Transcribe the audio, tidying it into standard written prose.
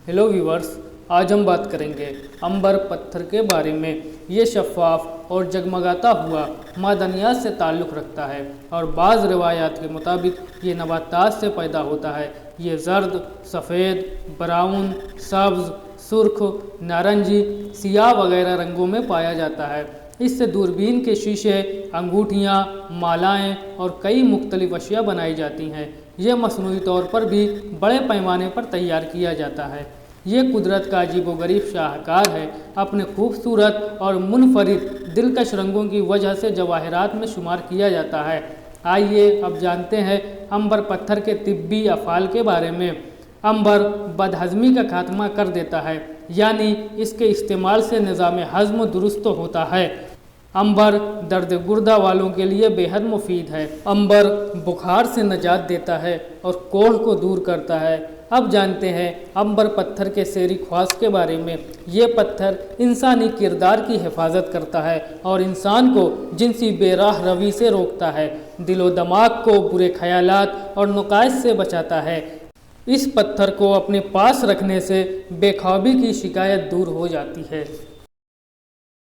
Hello viewers, आज हम बात करेंगे अंबर पत्थर के बारे में। ये शफ़ाफ और जगमगाता हुआ मादनियात से ताल्लुक़ रखता है और बाज़ रिवायात के मुताबिक ये नबातात से पैदा होता है। ये जर्द, सफ़ेद, ब्राउन, सब्ज़, सुर्ख, नारंगी, सियाह वगैरह रंगों में पाया जाता है। इससे दूरबीन के शीशे, अंगूठियाँ, मालाएँ और कई मुख्तलिफ अशिया बनाई जाती हैं। ये मसनूई तौर पर भी बड़े पैमाने पर तैयार किया जाता है। ये कुदरत का अजीबोगरीब शाहकार है। अपने खूबसूरत और मुनफरिद दिलकश रंगों की वजह से जवाहरात में शुमार किया जाता है। आइए अब जानते हैं अंबर पत्थर के तिब्बी अफ़ाल के बारे में। अंबर बदहज़मी का खात्मा कर देता है, यानी इसके इस्तेमाल से निज़ाम हज़्म दुरुस्त होता है। अंबर दर्द गुर्दा वालों के लिए बेहद मुफीद है। अंबर बुखार से निजात देता है और कोढ़ को दूर करता है। अब जानते हैं अंबर पत्थर के सेरी ख्वास के बारे में। ये पत्थर इंसानी किरदार की हिफाजत करता है और इंसान को जिनसी बेराह रवी से रोकता है। दिलो दिमाग को बुरे ख्यालात और नुकाइश से बचाता है। इस पत्थर को अपने पास रखने से बेख्वाबी की शिकायत दूर हो जाती है।